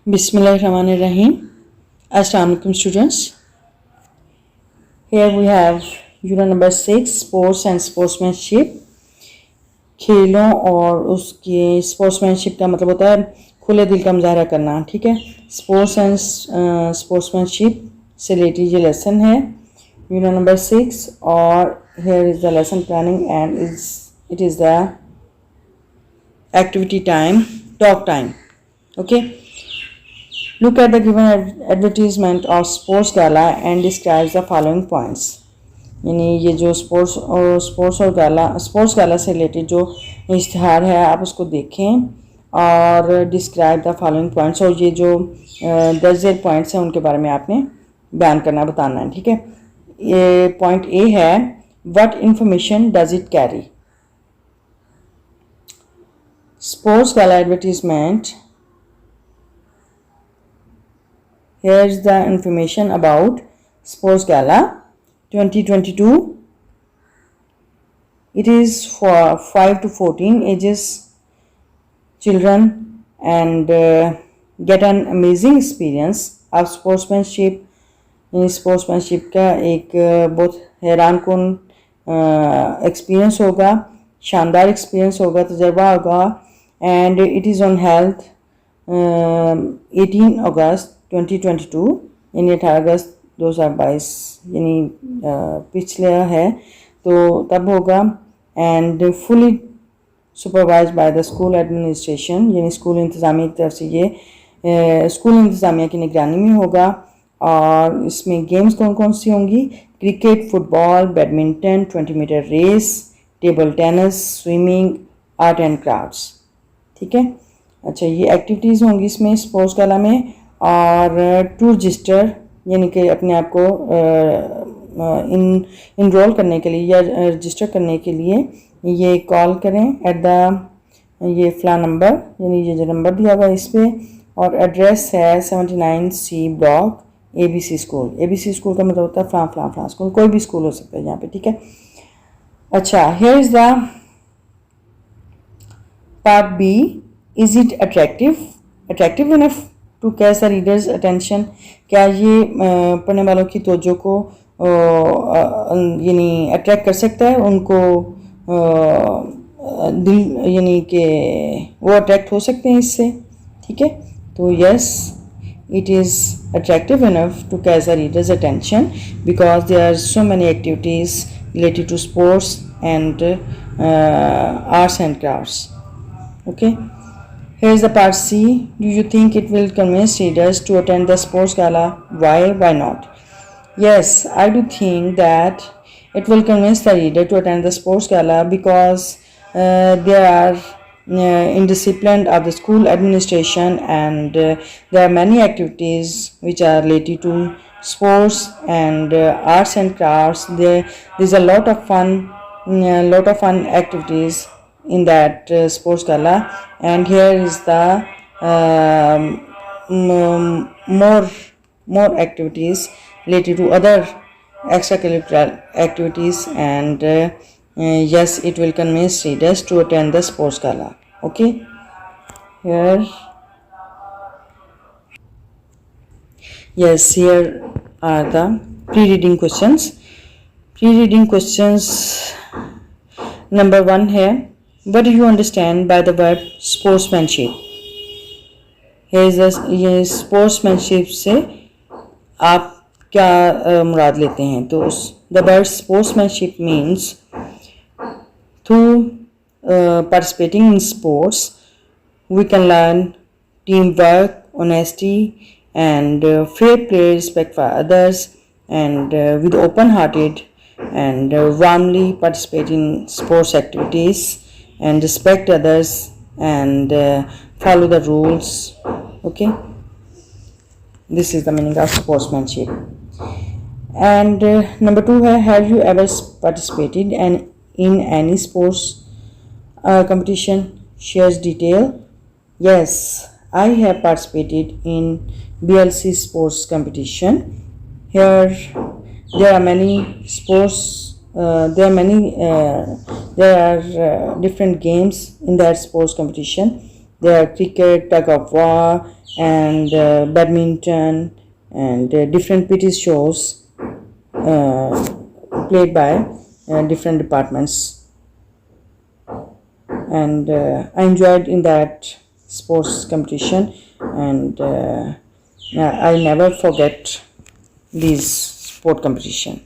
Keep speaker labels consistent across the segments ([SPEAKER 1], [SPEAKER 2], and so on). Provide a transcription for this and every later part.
[SPEAKER 1] Bismillahirrahmanirrahim. Assalamu alaikum students. Here we have unit number 6 sports and sportsmanship. खेलों और उसके sportsmanship का मतलब होता है खुले दिल का मुजाहरा करना. ठीक है, स्पोर्ट्स एंड स्पोर्ट्समैनशिप से रिलेटेड ये लेसन है यूनिट नंबर 6 और here is the lesson planning and it is the activity time, talk time. Okay, look at the given advertisement of sports gala and describes the following points. यानी ये जो sports गाला से related जो इश्तिहार है आप उसको देखें और डिस्क्राइब द फॉलोइंग पॉइंट्स, और ये जो 10 पॉइंट्स हैं उनके बारे में आपने बयान करना, बताना है. ठीक है, ये पॉइंट ए है, what information does it carry. Sports gala advertisement, here is the information about Sports Gala 2022. It is for 5 to 14 ages children and get an amazing experience of sportsmanship. In sportsmanship का एक बहुत हैरान कुन experience होगा, शानदार experience होगा, तजर्बा होगा. And it is on health 18 अगस्त 2022 यानी 18 अगस्त 2022 यानी पिछले है तो तब होगा. And fully supervise by the school administration, यानी स्कूल इंतज़ामिया की तरफ से ये स्कूल इंतज़ामिया की निगरानी में होगा. और इसमें गेम्स कौन कौन सी होंगी? Cricket, football, badminton, 20 metre race, table tennis, swimming, art and crafts. ठीक है, अच्छा ये एक्टिविटीज़ होंगी इसमें स्पोर्ट्स गाला में. और टू रजिस्टर यानी कि अपने आप को इनरोल करने के लिए या रजिस्टर करने के लिए ये कॉल करें एट द ये फ्ला नंबर, यानी ये जो नंबर दिया हुआ है इस पर. और एड्रेस है 79C block ABC school. ABC school का मतलब होता है फ्ला स्कूल, कोई भी स्कूल हो सकता है यहाँ पे. ठीक है, अच्छा here is the part B, is it attractive enough to catch the readers attention. क्या ये पढ़ने वालों की तवज्जो को यानी अट्रैक्ट कर सकता है, उनको दिल यानी कि वो अट्रैक्ट हो सकते हैं इससे. ठीक है, तो yes it is attractive enough to catch the reader's attention because there are so many activities related to sports and arts and crafts. Okay, here is the part C. Do you think it will convince readers to attend the sports gala? Why not? Yes, I do think that it will convince the reader to attend the sports gala because there are indiscipline of the school administration and there are many activities which are related to sports and arts and crafts. There is a lot of fun activities in that sports gala, and here is the more activities related to other extracurricular activities, and yes, it will convince readers to attend the sports gala. Okay, here are the pre-reading questions. Number 1 here, what do you understand by the word sportsmanship? Here is ये sportsmanship से आप क्या मुराद लेते हैं? तो the word sportsmanship means through participating in sports we can learn teamwork, honesty and fair play, respect for others, and with open-hearted and warmly participate in sports activities and respect others and follow the rules. Okay, this is the meaning of sportsmanship. And number 2 है, have you ever participated in any sports competition? Shares detail. Yes, I have participated in BLC sports competition. Here there are many sports. There are different games in that sports competition. There are cricket, tug of war, and badminton, and different PT shows played by different departments. And I enjoyed in that sports competition, and I never forget these sport competition.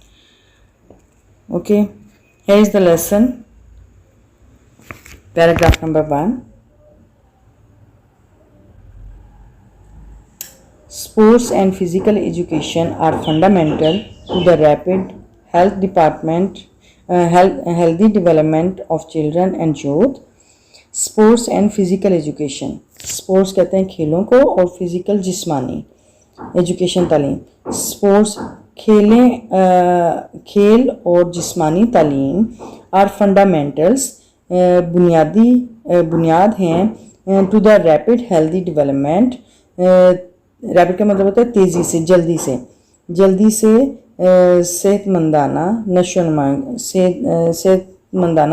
[SPEAKER 1] Okay, here is the lesson. Paragraph number 1. Sports and physical education are fundamental to the rapid healthy development of children and youth. Sports and physical education, sports कहते हैं खेलों को और physical जिस्मानी education तालीम। Sports खेल और जिस्मानी तालीम आर फंडामेंटल्स बुनियाद हैं to the rapid healthy development. Rapid का मतलब होता है तेज़ी से, जल्दी से सेहतमंदाना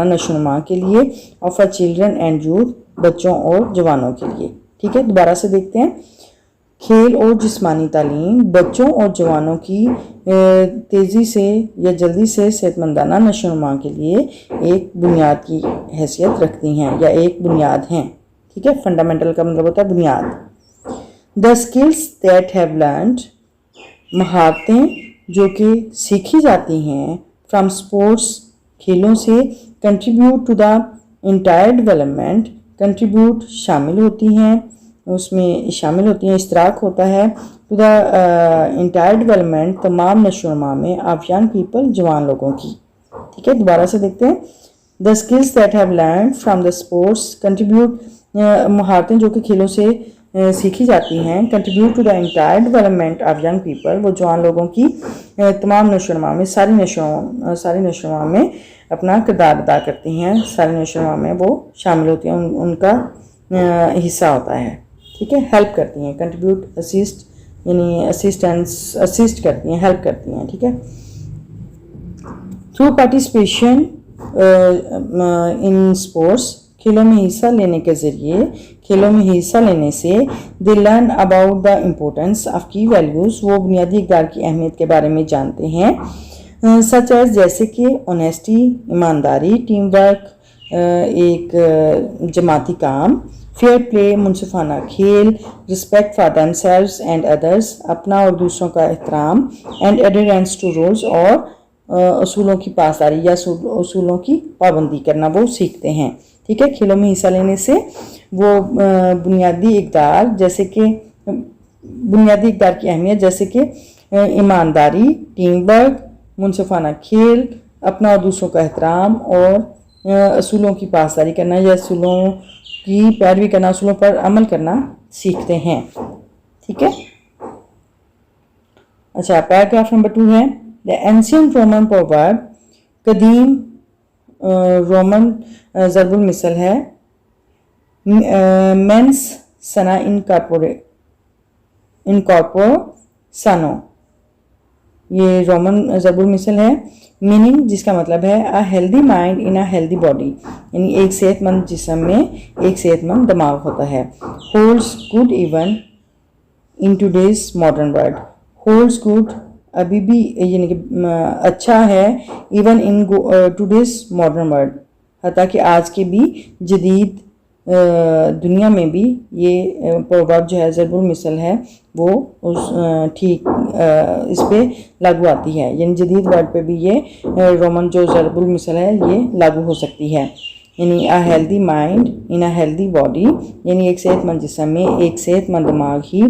[SPEAKER 1] नशोनुमा के लिए of a children and youth, बच्चों और जवानों के लिए। ठीक है, दोबारा से देखते हैं। खेल और जिस्मानी तालीम बच्चों और जवानों की तेज़ी से या जल्दी से सेहतमंदाना नशोनुमा के लिए एक बुनियाद की हैसियत रखती हैं या एक बुनियाद हैं। ठीक है, फंडामेंटल का मतलब होता है बुनियाद। The skills that have learned, महारतें जो कि सीखी जाती हैं फ्रॉम स्पोर्ट्स, खेलों से, contribute to the entire development, contribute शामिल होती हैं, उसमें शामिल होती हैं, इश्तराक होता है, टू द इंटायर डेवलपमेंट, तमाम नशोनुमा में, ऑफ यंग पीपल, जवान लोगों की। ठीक है, दोबारा से देखते हैं। The skills that have learn from the sports, contribute, महारतें जो कि खेलों से सीखी जाती हैं, contribute to the entire development of young people, वो जवान लोगों की तमाम नशोनुमा में, सारी नशोनुमा में अपना किरदार अदा करती हैं, सारी नशोनुमा में वो शामिल होती हैं, उनका हिस्सा होता है। ठीक है, हेल्प करती हैं, कंट्रीब्यूट, असिस्ट यानी असिस्ट करती हैं, हेल्प करती हैं। ठीक है, थ्रू पार्टिसिपेशन इन स्पोर्ट्स, खेलों में हिस्सा लेने के ज़रिए, खेलों में हिस्सा लेने से they learn about the importance of की वैल्यूज़, वो बुनियादी इक़दार की अहमियत के बारे में जानते हैं। सच एज जैसे कि ऑनेस्टी, ईमानदारी, टीम वर्क, एक जमाती काम, फेयर प्ले, मुनसिफाना खेल, respect for themselves and others, अपना और दूसरों का एहतराम, एंड एडहेरेंस टू रूल्स, और असूलों की पासदारी या असूलों की पाबंदी करना वो सीखते हैं। ठीक है, खेलों में हिस्सा लेने से वो बुनियादी इक़दार जैसे कि बुनियादी इक़दार की अहमियत जैसे कि ईमानदारी, टीम वर्क, मुनसिफाना खेल, अपना और दूसरों का एहतराम, और असूलों की पासदारी करना या असूलों की पैरवी करना, असूलों पर अमल करना सीखते हैं। ठीक है, अच्छा, पैराग्राफ नंबर 2 है। द एंशिएंट रोमन प्रोवर्ब, कदीम रोमन ज़रबुल मिसल है, मेंस सना इनकॉर्पोरो सानो, ये रोमन ज़रबुल मिसल है। मीनिंग जिसका मतलब है a healthy mind in a healthy body, यानी एक सेहतमंद जिस्म में एक सेहतमंद दिमाग होता है। Holds good even in today's modern world, holds good अभी भी यानी कि अच्छा है, even in today's modern world, हता कि आज के भी जदीद दुनिया में भी ये प्रोवर्ब जो है, ज़रबुल मिसल है, वो उस ठीक इस पे लागू आती है, यानी जदीद वर्ल्ड पे भी ये रोमन जो ज़रबुल मिसल है ये लागू हो सकती है। यानी a healthy mind in a healthy body, यानी एक सेहतमंद जिस्म में एक सेहतमंद दिमाग ही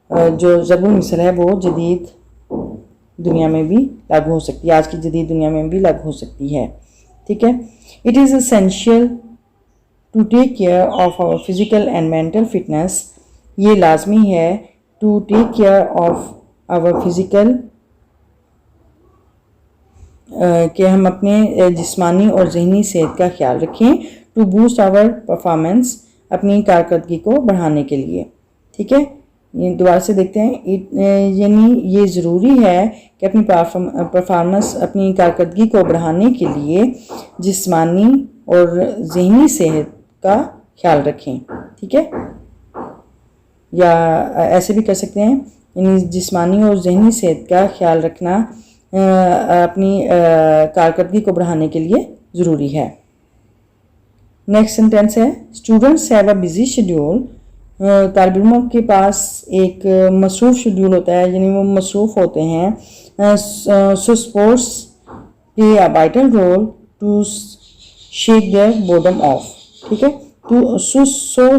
[SPEAKER 1] जो ज़रबुल मिसल है वो जदीद दुनिया में भी लागू हो सकती है, आज की जदीद दुनिया में भी लागू हो सकती है। ठीक है, it is essential to take care of our physical and mental fitness, ये लाजमी है to take care of our physical, कि हम अपने जिस्मानी और जहनी सेहत का ख्याल रखें, टू बूस्ट आवर परफॉर्मेंस, अपनी कारकर्दगी को बढ़ाने के लिए। ठीक है, ये दोबारा से देखते हैं। यानी ये ज़रूरी है कि अपनी परफॉर्मेंस, अपनी कारकर्दगी को बढ़ाने के लिए जिस्मानी और जहनी सेहत का ख्याल रखें, ठीक है। या ऐसे भी कर सकते हैं, यानी जिस्मानी और जहनी सेहत का ख्याल रखना अपनी कारकर्दगी को बढ़ाने के लिए ज़रूरी है। नेक्स्ट सेंटेंस है, students have a busy schedule. तालिब इल्मों के पास एक मसरूफ़ शेड्यूल होता है, यानी वो मसरूफ़ होते हैं। So sports play a vital role to shake their boredom off, ठीक है। तो सो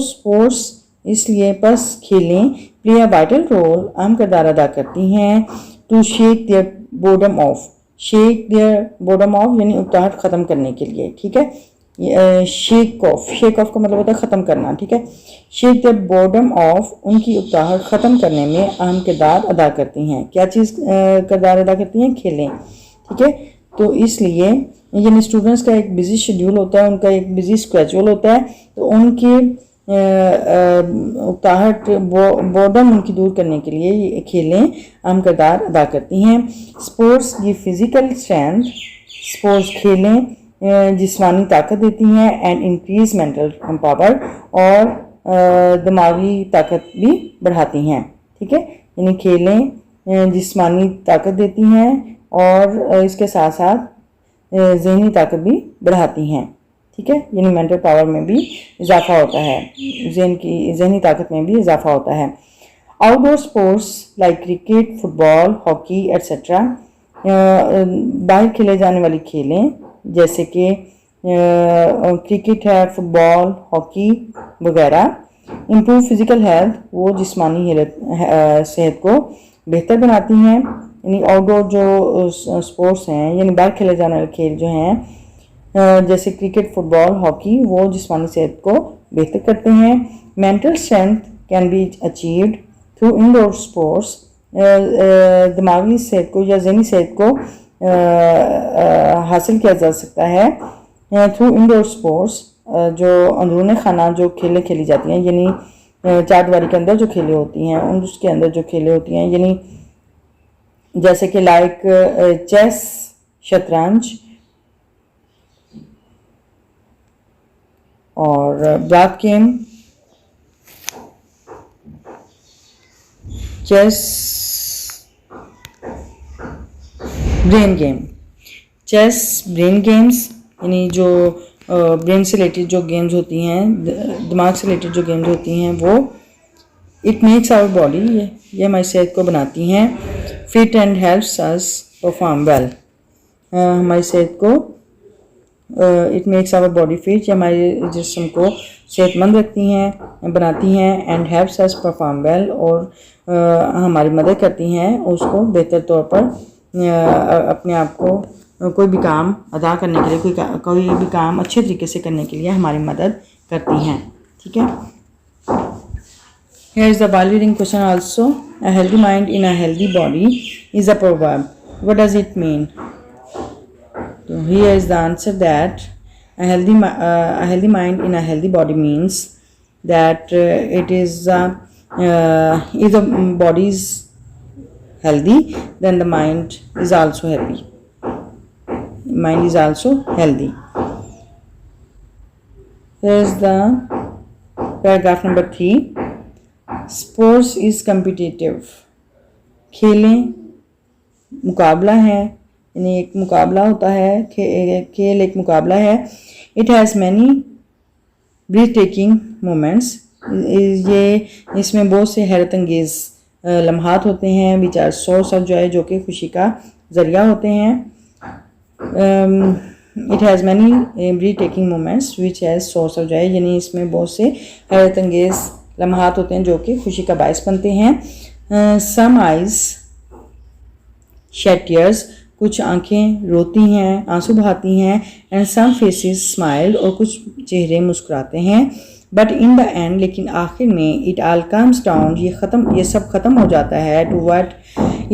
[SPEAKER 1] स्पोर्ट्स इसलिए बस खेलें, प्ले अ वाइटल रोल अहम किरदार अदा करती हैं, to shake their boredom off, shake their boredom off यानी उकताहट ख़त्म करने के लिए, ठीक है। शेक ऑफ का मतलब होता है ख़त्म करना, ठीक है। शेक द बोर्डम ऑफ उनकी उकताहट ख़त्म करने में अहम किरदार अदा करती हैं। क्या चीज़ किरदार अदा करती हैं? खेलें, ठीक है। तो इसलिए यानी स्टूडेंट्स का एक बिजी शेड्यूल होता है, उनका एक बिजी स्केड्यूल होता है, तो उनकी उकताहट बोर्डम उनकी दूर करने के लिए ये खेलें अहम किरदार अदा करती हैं। Sports give physical strength, sports खेलें जिस्मानी ताकत देती हैं, एंड इंक्रीज मेंटल पावर और दिमागी ताकत भी बढ़ाती हैं, ठीक है। यानी खेलें जिस्मानी ताकत देती हैं और इसके साथ साथ ज़हनी ताकत भी बढ़ाती हैं, ठीक है। यानी मेंटल पावर में भी इजाफा होता है, ज़हनी ताकत में भी इजाफा होता है। Outdoor sports like cricket, football, hockey etcetera, बाहर खेले जाने वाली खेलें जैसे कि क्रिकेट है, फुटबॉल, हॉकी वगैरह, इम्प्रूव फिज़िकल हेल्थ, वो जिस्मानी सेहत को बेहतर बनाती हैं। यानी आउटडोर जो स्पोर्ट्स हैं यानी बाहर खेले जाने वाले खेल जो हैं जैसे क्रिकेट, फुटबॉल, हॉकी, वो जिस्मानी सेहत को बेहतर करते हैं। Mental strength can be achieved through indoor sports, दिमागी सेहत को या ज़हनी सेहत को हासिल किया जा सकता है थ्रू इंडोर स्पोर्ट्स, जो अंदरूनी खाना जो खेलें खेली जाती हैं, यानी चारदीवारी के अंदर जो खेलें होती हैं, उसके अंदर जो खेलें होती हैं, यानी जैसे कि लाइक चेस, शतरंज और black game, chess, brain game, chess, brain games, यानी जो ब्रेन से रिलेटेड जो गेम्स होती हैं, दिमाग से रिलेटेड जो गेम्स होती हैं, वो इट मेक्स आवर बॉडी, ये हमारी सेहत को बनाती हैं, fit and helps us perform well, हमारी सेहत को it makes our body fit, ये हमारे जिस्म को सेहतमंद रखती हैं, बनाती हैं, and helps us perform well, और हमारी मदद करती हैं उसको बेहतर तौर पर अपने आप को कोई भी काम अदा करने के लिए, कोई भी काम अच्छे तरीके से करने के लिए हमारी मदद करती हैं, ठीक है। Here is the value reading question also. A healthy mind in a healthy body is a proverb. What does it mean? So here is the answer that a healthy mind in a healthy body means that it is if the body is healthy, then the mind is also happy. Mind is also healthy. Here is the paragraph number 3. Sports is competitive. खेलें मुकाबला है, यानी एक मुकाबला होता है, खेल एक मुकाबला है। It has many breathtaking moments. ये इसमें बहुत से हैरत अंगेज़ लम्हात होते हैं, which are source of joy, जो कि खुशी का ज़रिया होते हैं। It has many breathtaking moments which has source of joy, यानी इसमें बहुत से हैरत अंगेज़ लम्हात होते हैं जो कि खुशी का बायस बनते हैं। Some eyes shed tears, कुछ आंखें रोती हैं, आंसू बहाती हैं, and some faces smiled, और कुछ चेहरे मुस्कुराते हैं। But in the end, लेकिन आखिर में it all comes down, ये सब ख़त्म हो जाता है to what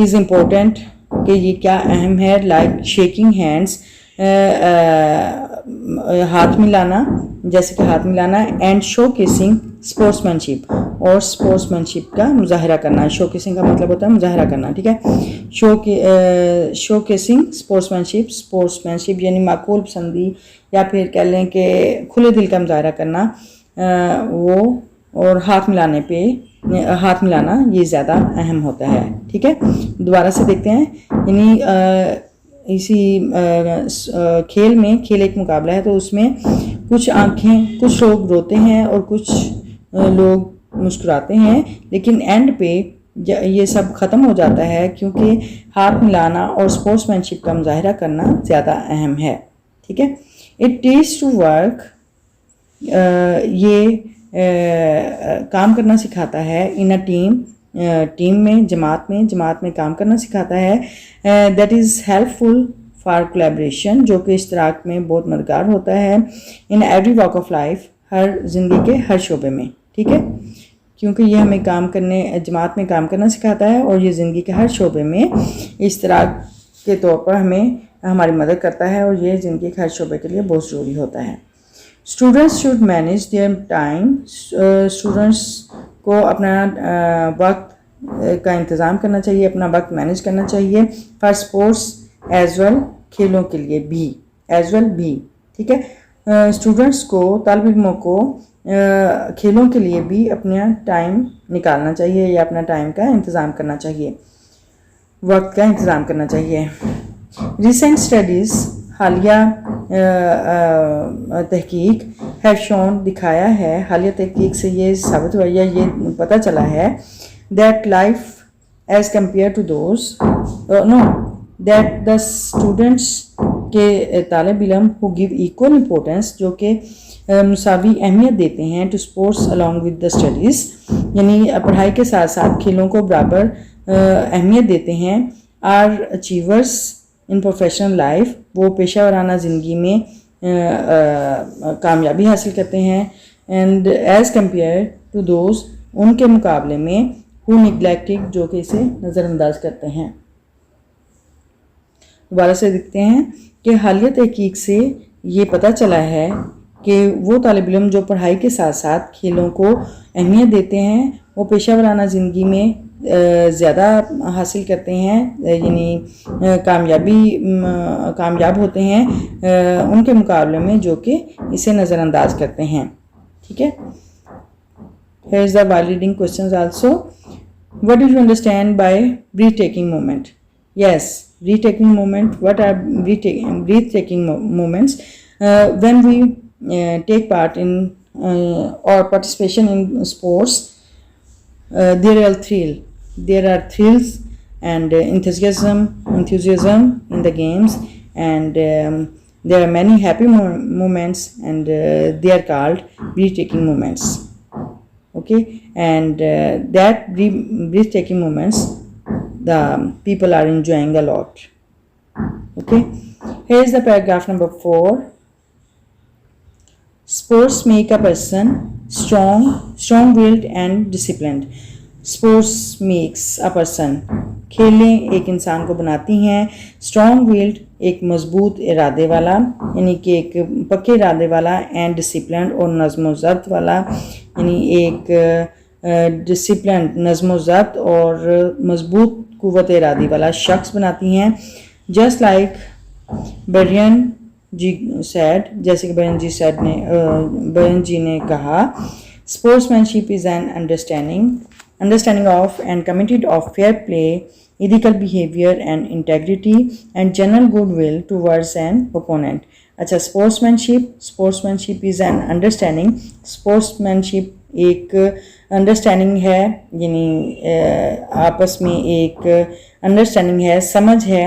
[SPEAKER 1] is important, कि ये क्या अहम है, like shaking hands, हाथ मिलाना, जैसे कि हाथ मिलाना, एंड शो केसिंग स्पोर्ट्समैनशिप, और स्पोर्ट्समैनशिप का मुजाहरा करना। शो केसिंग का मतलब होता है मुजाहरा करना, ठीक है। शो केसिंग स्पोर्ट्समैनशिप यानी माकूल पसंदी, या फिर कह लें कि खुले दिल का मुजाहरा करना वो और हाथ मिलाना ये ज़्यादा अहम होता है। ठीक है, दोबारा से देखते हैं। यानी इसी खेल एक मुकाबला है, तो उसमें कुछ लोग रोते हैं और कुछ लोग मुस्कुराते हैं, लेकिन एंड पे ये सब ख़त्म हो जाता है क्योंकि हाथ मिलाना और स्पोर्ट्समैनशिप का मुजाहरा करना ज़्यादा अहम है। ठीक है, इट टीच टू वर्क, ये काम करना सिखाता है। इन अ टीम में, जमात में काम करना सिखाता है। That is helpful for collaboration, जो कि इश्तराक में बहुत मददगार होता है। In every walk of life, हर ज़िंदगी के हर शोबे में। ठीक है, क्योंकि ये हमें जमात में काम करना सिखाता है और ये ज़िंदगी के हर शोबे में इश्तराक के तौर पर हमारी मदद करता है, और ये ज़िंदगी के हर शोबे के लिए बहुत ज़रूरी होता है। Students should manage their time, students को अपना वक्त का इंतज़ाम करना चाहिए, अपना वक्त मैनेज करना चाहिए। फॉर स्पोर्ट्स एज वेल, खेलों के लिए भी, एज वेल भी। ठीक है, स्टूडेंट्स को, तालिब इल्मों को खेलों के लिए भी अपना टाइम निकालना चाहिए या अपना टाइम का इंतज़ाम करना चाहिए, वक्त का इंतज़ाम करना चाहिए। रिसेंट स्टडीज़, हालिया तहकीक हैव शोन, दिखाया है, हालिया तहकीक से ये साबित हुआ या ये पता चला है that life as compare to those that the students के तालिब इल्म हु गिव इक्वल इम्पोर्टेंस, जो कि मुसावी अहमियत देते हैं to sports along with the studies, यानी पढ़ाई के साथ साथ खेलों को बराबर अहमियत देते हैं। Are achievers in professional life, वो पेशा वराना ज़िंदगी में कामयाबी हासिल करते हैं। And as compare to those, उनके मुकाबले में हु निगलेक्टेड, जो कि इसे नज़रअंदाज करते हैं। दोबारा से देखते हैं कि हालिया तहकीक से ये पता चला है कि वो तालिब इल्म जो पढ़ाई के साथ साथ खेलों को अहमियत देते हैं, वो पेशा वराना ज़िंदगी में ज़्यादा हासिल करते हैं, यानी कामयाब होते हैं उनके मुकाबले में जो कि इसे नज़रअंदाज करते हैं। ठीक है, here is the while reading questions also. What do you understand by breathtaking moment? Yes, breathtaking moment. What are breathtaking moments? When we take part in or participation in sports, there are thrills and enthusiasm in the games, and there are many happy moments, and they are called breathtaking moments. Okay, and that breathtaking moments, the people are enjoying a lot. Okay, here is the paragraph number 4. Sports make a person strong-willed and disciplined. Sports makes a person, खेलें एक इंसान को बनाती हैं, strong-willed एक मजबूत इरादे वाला, यानी कि एक पक्के इरादे वाला, and disciplined और नज़्म ज़ब्त वाला, यानी एक disciplined नज़्म ज़ब्त और मजबूत कुव्वत इरादी वाला शख्स बनाती हैं। Just like Brian जी said, जैसे कि बयान जी ने कहा, sportsmanship is an understanding of and committed of fair play, ethical behavior and integrity and general goodwill towards an opponent. अच्छा, sportsmanship is an understanding. sportsmanship एक अंडरस्टैंडिंग है, यानी आपस में एक अंडरस्टैंडिंग है, समझ है,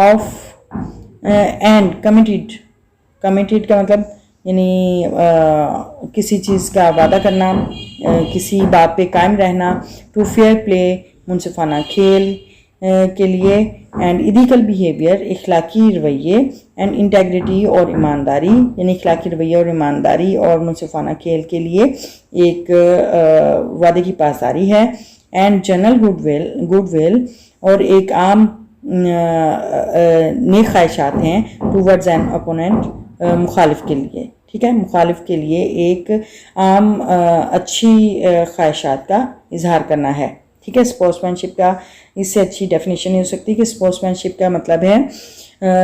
[SPEAKER 1] ऑफ एंड कमिटेड का मतलब यानी किसी चीज़ का वादा करना, किसी बात पे कायम रहना, टू फेयर प्ले मुनसिफाना खेल के लिए, एंड इथिकल बिहेवियर इखलाकी रवैये, एंड इंटेग्रिटी और ईमानदारी, यानी इखलाकी रवैया और ईमानदारी और मुनसिफाना खेल के लिए एक वादे की पासदारी है, एंड जनरल गुडविल और एक आम नेक ख्वाहिशात हैं टूवर्ड्स एन अपोनेंट, मुखालिफ के लिए। ठीक है, मुखालिफ के लिए एक आम अच्छी ख्वाहिशात का इजहार करना है। ठीक है, स्पोर्ट्समैनशिप का इससे अच्छी डेफिनेशन नहीं हो सकती कि स्पोर्ट्समैनशिप का मतलब है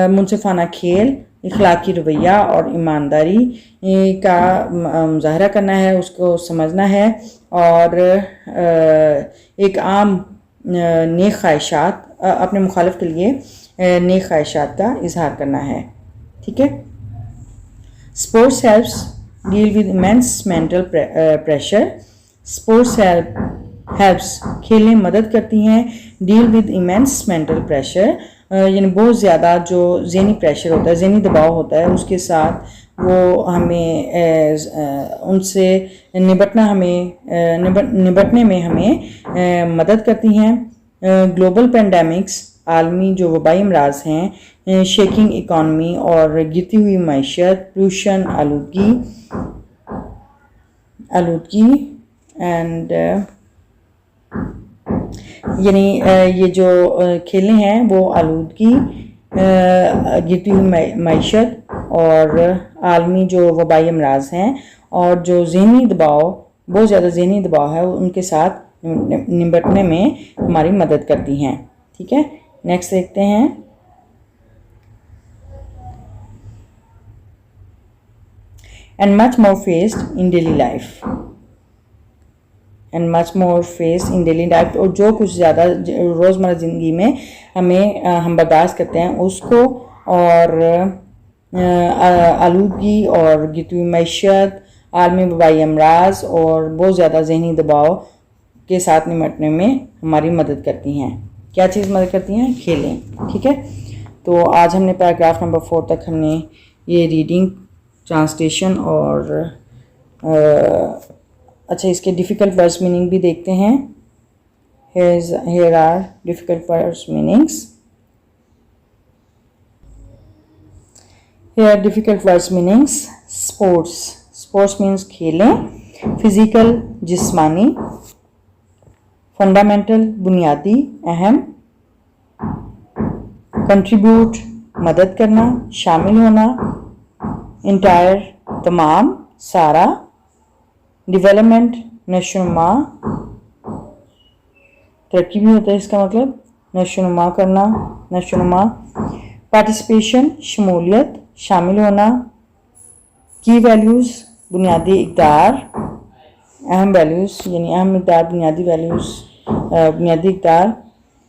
[SPEAKER 1] मुनसिफाना खेल इखलाकी रवैया और ईमानदारी का मुजाहरा करना है, उसको समझना है, और एक आम नेक ख्वाहिशात अपने मुखालिफ के लिए नेक ख्वाहिशात का इजहार करना है। ठीक है। Sports helps deal with immense mental pressure. Sports helps खेलें मदद करती हैं deal with immense mental pressure, यानी बहुत ज़्यादा जो ज़हनी प्रेशर होता है, ज़हनी दबाव होता है, उसके साथ वो हमें उनसे निपटने में हमें मदद करती हैं। ग्लोबल पेंडेमिक्स आलमी जो वबाई अमराज हैं, शेकिंग इकॉनमी और गिरती हुई मैशत, पोल्यूशन, आलूदगी एंड यानी ये जो खेलें हैं वो आलूदगी, गिरती हुई मैशत और आलमी जो वबाई अमराज हैं और जो ज़हनी दबाव, बहुत ज़्यादा ज़हनी दबाव है, उनके साथ निपटने में हमारी मदद करती हैं। ठीक है। नेक्स्ट देखते हैं। And much more faced in daily life, and much more face in daily life, और जो कुछ ज़्यादा रोज़मर्रा ज़िंदगी में हम बर्दाश्त करते हैं उसको, और आलूदगी और गिरती हुई मैशत, आलमी वबाई अमराज और बहुत ज़्यादा ज़हनी दबाव के साथ निपटने में हमारी मदद करती हैं। क्या चीज़ मदद करती हैं? खेलें। ठीक है। तो आज हमने पैराग्राफ नंबर 4 तक हमने ये रीडिंग, ट्रांसलेशन और अच्छा इसके डिफ़िकल्ट वर्ड्स मीनिंग भी देखते हैं। Here are difficult words meanings. Here are difficult words meanings. Sports means खेलें। फिजिकल जिस्मानी। फंडामेंटल बुनियादी, अहम। कंट्रीब्यूट मदद करना, शामिल होना। इंटायर तमाम, सारा। डेवलपमेंट नशोनुमा, तरक्की भी होता है इसका मतलब, नशोनुमा करना, नशोनुमा। पार्टिसिपेशन शमूलियत, शामिल होना। की वैल्यूज़ बुनियादी इक़दार, अहम वैल्यूज़ यानी अहम इक़दार, बुनियादी वैल्यूज़, बुनियादी इक़दार।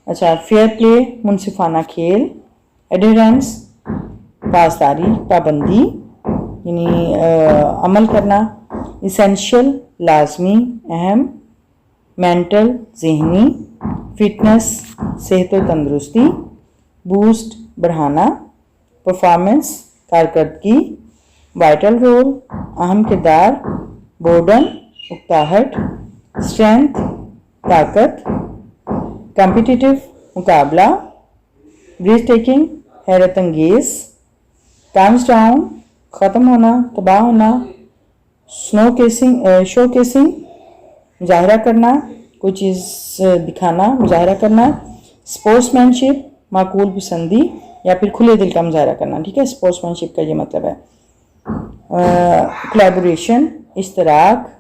[SPEAKER 1] अच्छा, फेयर प्ले मुनसिफाना खेल। एडहेरेंस पासदारी, पाबंदी यानी अमल करना। इसेंशियल लाजमी, अहम। मेंटल ज़हनी। फिटनेस सेहत व तंदुरुस्ती। बूस्ट बढ़ाना। परफॉर्मेंस कारकर्दगी। वाइटल रोल अहम किरदार। बोर्डन उकताहट। स्ट्रेंथ ताकत। कॉम्पिटिटिव मुकाबला। ब्रीथ टेकिंग हैरत अंगेज। टाइम्स डाउन ख़त्म होना, तबाह होना। शो केसिंग मुजाहरा करना, कोई चीज़ दिखाना, मुजाहरा करना। स्पोर्ट्समैनशिप माकूल पसंदी या फिर खुले दिल का मुजाहरा करना। ठीक है। स्पोर्ट्समैनशिप का ये मतलब है। कोलैबोरेशन इश्तराक।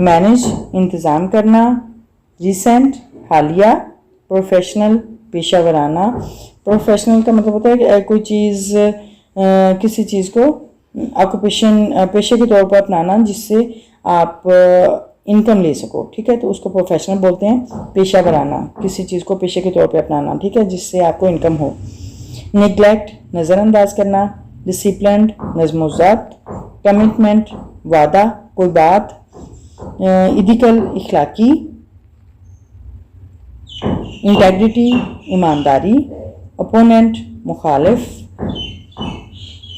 [SPEAKER 1] मैनेज इंतज़ाम करना। रिसेंट हालिया। प्रोफेशनल पेशा वराना। प्रोफेशनल का मतलब होता है कि कोई चीज़ किसी चीज़ को ऑक्यूपेशन पेशे के तौर पर अपनाना जिससे आप इनकम ले सको। ठीक है। तो उसको प्रोफेशनल बोलते हैं। पेशा वराना किसी चीज़ को पेशे के तौर पर अपनाना, ठीक है, जिससे आपको इनकम हो। निगलेक्ट नज़रअंदाज करना। डिसिप्लिन नज़्म ज़ब्त। कमिटमेंट वादा, कोई बात। इथिकल इखलाकी। इंटेग्रिटी ईमानदारी। अपोनेंट मुखालिफ।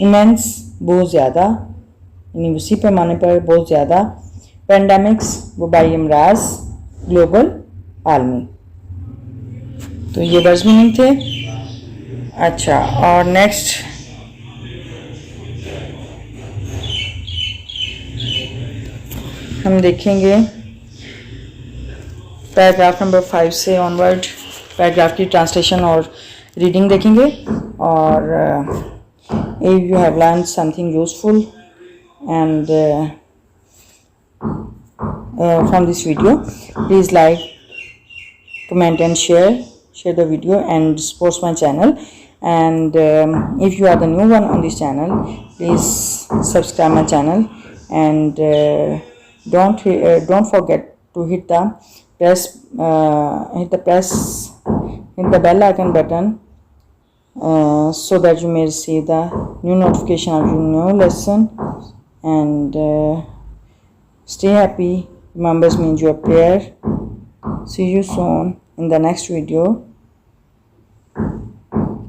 [SPEAKER 1] इमेंस बहुत ज़्यादा यानी उसी पैमाने पर बहुत ज़्यादा। पेंडेमिक्स वबाई अमराज। ग्लोबल आलमी। तो ये वर्ड्स मीनिंग थे। अच्छा, और नेक्स्ट हम देखेंगे पैराग्राफ नंबर 5 से ऑनवर्ड पैराग्राफ की ट्रांसलेशन और रीडिंग देखेंगे। और if you have learned something useful and from this video, please like, comment and share share the video and support my channel. And if you are the new one on this channel, please subscribe my channel, and don't forget to hit the bell icon button, so that you may receive the new notification of your new lesson. And stay happy. Remember me in your prayer. See you soon in the next video.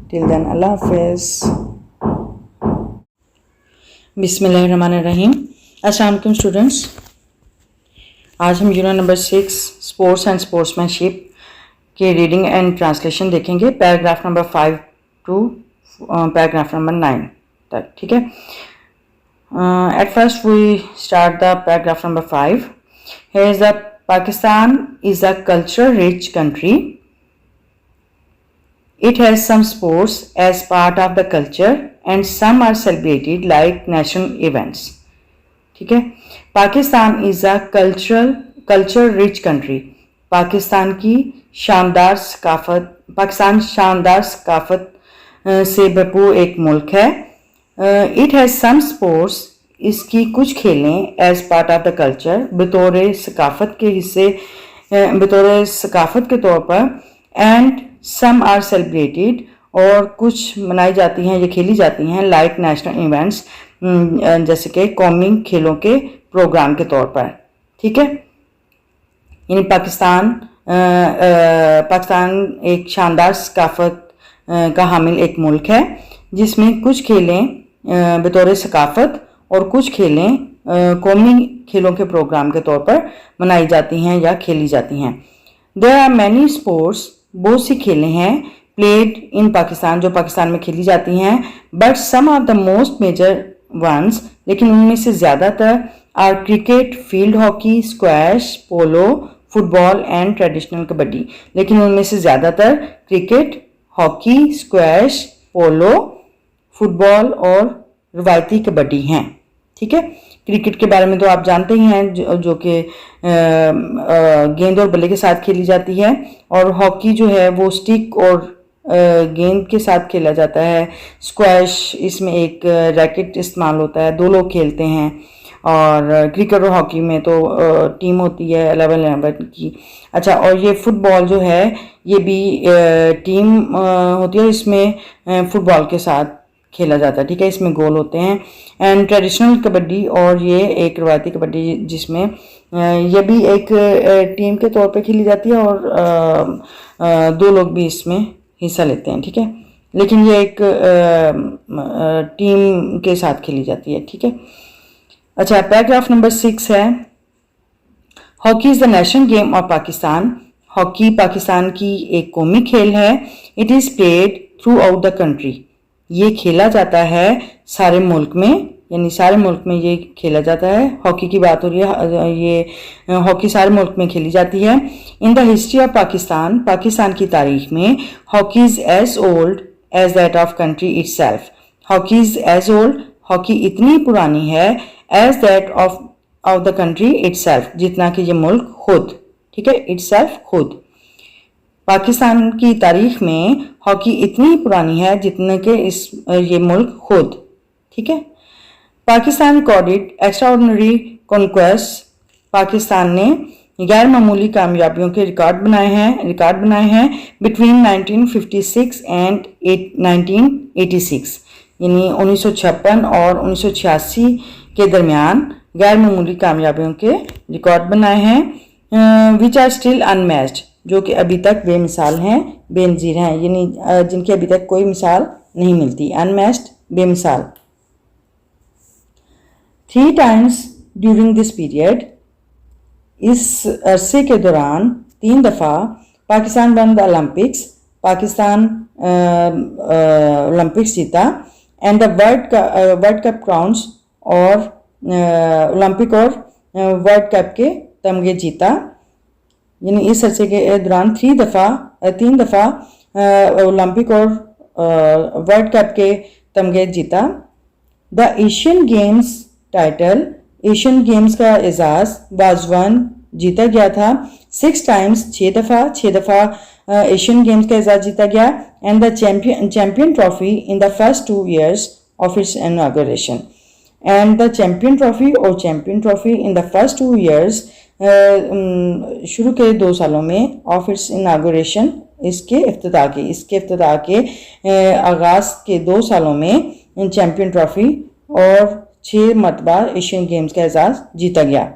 [SPEAKER 1] Till then, Allah Hafiz. Bismillahirrahmanirrahim. Assalamu alaikum students. आज हम unit number 6 sports and sportsmanship के reading and translation देखेंगे, paragraph number 5 to paragraph number 9 तक. ठीक है. At first we start the paragraph number 5. Here is the Pakistan is a culture rich country. It has some sports as part of the culture and some are celebrated like national events. ठीक है. Pakistan is a culture rich country. Pakistan शानदार सकाफत से भरपूर एक मुल्क है. It has some sports, इसकी कुछ खेलें, as part of the culture, बतौर सकाफत के तौर पर, एंड सम आर सेलिब्रेटेड, और कुछ मनाई जाती हैं या खेली जाती हैं, लाइक नेशनल इवेंट्स, जैसे कि कौमी खेलों के प्रोग्राम के तौर पर. ठीक है. यानी पाकिस्तान एक शानदार सकाफत का हामिल एक मुल्क है, जिसमें कुछ खेलें बतौर सकाफत और कुछ खेलें कौमी खेलों के प्रोग्राम के तौर पर मनाई जाती हैं या खेली जाती हैं. देयर आर मैनी स्पोर्ट्स, बहुत सी खेलें हैं, प्लेड इन पाकिस्तान, जो पाकिस्तान में खेली जाती हैं, but some of the most major ones, लेकिन उनमें से ज़्यादातर, are cricket, field hockey, squash, polo, football and traditional kabaddi. लेकिन उनमें से ज़्यादातर cricket, hockey, squash, polo, football और रवायती कबड्डी हैं. ठीक है. क्रिकेट के बारे में तो आप जानते ही हैं, जो कि गेंद और बल्ले के साथ खेली जाती है, और हॉकी जो है वो स्टिक और गेंद के साथ खेला जाता है. स्क्वैश, इसमें एक रैकेट इस्तेमाल होता है, 2 लोग खेलते हैं. और क्रिकेट और हॉकी में तो टीम होती है 11-11 की. अच्छा, और ये फुटबॉल जो है ये भी टीम होती है, इसमें फुटबॉल के साथ खेला जाता है. ठीक है. इसमें गोल होते हैं. एंड ट्रेडिशनल कबड्डी, और ये एक रवायती कबड्डी जिसमें ये भी एक टीम के तौर पे खेली जाती है, और 2 लोग भी इसमें हिस्सा लेते हैं. ठीक है. लेकिन ये एक टीम के साथ खेली जाती है. ठीक है. अच्छा, पैराग्राफ नंबर 6 है. Hockey is the national game of Pakistan. Hockey Pakistan की एक कौमी खेल है. It is played through out the country. ये खेला जाता है सारे मुल्क में, यानी सारे मुल्क में ये खेला जाता है. हॉकी की बात हो रही है. ये हॉकी सारे मुल्क में खेली जाती है. In the history of Pakistan, Pakistan की तारीख में, hockey is as old as that of country itself. Hockey is as old, hockey इतनी पुरानी है, as that of the country itself, जितना कि ये मुल्क खुद. ठीक है. इटसेल्फ, खुद. पाकिस्तान की तारीख में हॉकी इतनी पुरानी है जितने के ये मुल्क खुद. ठीक है. Pakistan recorded extraordinary conquest. Pakistan ने गैर मामूली कामयाबियों के रिकॉर्ड बनाए हैं बिटवीन 1956 एंड 1986, यानी 1956 और 1986 के दरमियान गैर मामूली कामयाबियों के रिकॉर्ड बनाए हैं. विच आर स्टिल अनमैच्ड, जो कि अभी तक बेमिसाल हैं, बेनज़ीर हैं, यानी जिनकी अभी तक कोई मिसाल नहीं मिलती. अनमैच्ड, बेमिसाल. 3 times ड्यूरिंग दिस पीरियड, इस अरसे के दौरान 3 दफ़ा Pakistan won the Olympics, Pakistan Olympics जीता. And the world cup crowns, और ओलंपिक और वर्ल्ड कप के तमगे जीता. यानी इस अरसे के दौरान 3 दफ़ा ओलंपिक और वर्ल्ड कप के तमगे जीता. The Asian games title, Asian games का एजाज़ वाज वन, जीता गया था. 6 times, 6 दफ़ा एशियन गेम्स का एजाज़ जीता गया and the champion trophy in the first 2 years of its inauguration. And the champion trophy और champion trophy in the first 2 years शुरू के 2 सालों में ऑफ इट्स इनागोरेशन, इसके इफ्तिताह के आगाज़ के 2 सालों में चैम्पियन ट्रॉफी और 6 मरतबा एशियन गेम्स का एजाज़ जीता गया।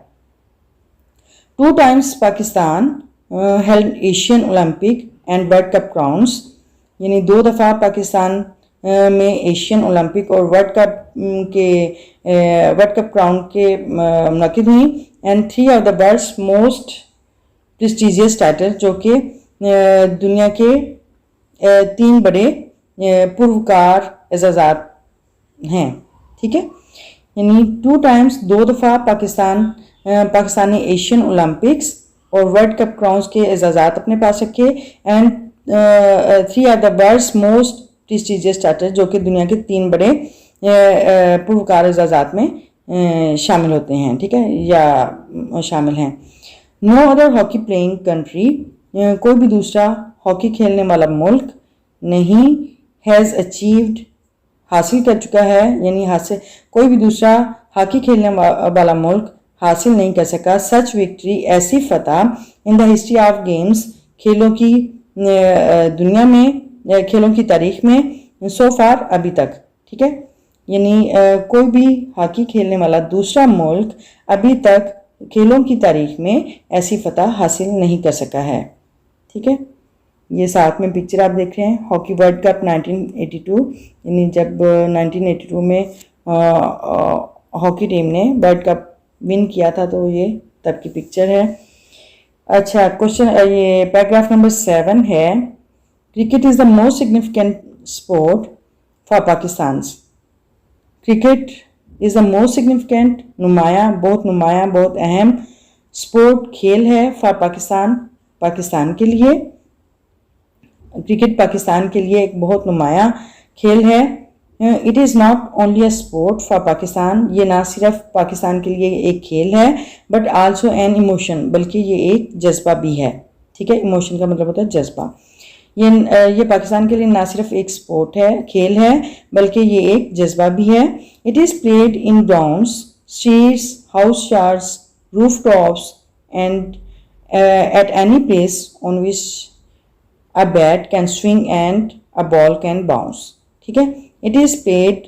[SPEAKER 1] 2 times Pakistan held Asian Olympic and world cup crowns, यानी 2 दफ़ा पाकिस्तान में एशियन ओलंपिक और वर्ल्ड कप क्राउन के मुनक़िद हुई and 3 of the world's most prestigious titles, जो कि दुनिया के 3 बड़े पुरवकार एजाज़ात हैं। ठीक है, यानी 2 times 2 दफ़ा पाकिस्तान ने एशियन ओलंपिक्स और वर्ल्ड कप क्राउन्स के एजाज़ात अपने पास रखे and 3 are the world's most prestigious titles, जो कि दुनिया के 3 बड़े पुरवकार एजाज़ात में शामिल होते हैं। ठीक है, या शामिल हैं। No other hockey playing country, कोई भी दूसरा हॉकी खेलने वाला मुल्क नहीं हैज़ अचीव्ड, हासिल कर चुका है, यानी कोई भी दूसरा हॉकी खेलने वाला मुल्क हासिल नहीं कर सका सच विक्ट्री, ऐसी फतह इन द हिस्ट्री ऑफ गेम्स, खेलों की दुनिया में, खेलों की तारीख में सो फार अभी तक। ठीक है, यानी कोई भी हॉकी खेलने वाला दूसरा मुल्क अभी तक खेलों की तारीख में ऐसी फतह हासिल नहीं कर सका है। ठीक है, ये साथ में पिक्चर आप देख रहे हैं हॉकी वर्ल्ड कप 1982, यानी जब 1982 में हॉकी टीम ने वर्ल्ड कप विन किया था, तो ये तब की पिक्चर है। अच्छा, क्वेश्चन, ये पैराग्राफ नंबर 7 है, cricket is the most significant sport for Pakistan. Cricket is the most significant, बहुत अहम स्पोर्ट, खेल है फॉर पाकिस्तान के लिए। क्रिकेट पाकिस्तान के लिए एक बहुत नुमाया खेल है। It is not only a sport for Pakistan, ये ना सिर्फ पाकिस्तान के लिए एक खेल है, बट आल्सो एन इमोशन, बल्कि ये एक जज्बा भी है। ठीक है, इमोशन का मतलब होता है जज्बा। ये पाकिस्तान के लिए ना सिर्फ एक स्पोर्ट है, खेल है, बल्कि ये एक जज्बा भी है। It is played in grounds, streets, house yards, roof tops and at any place on which a bat can swing and a ball can bounce. ठीक है, it is played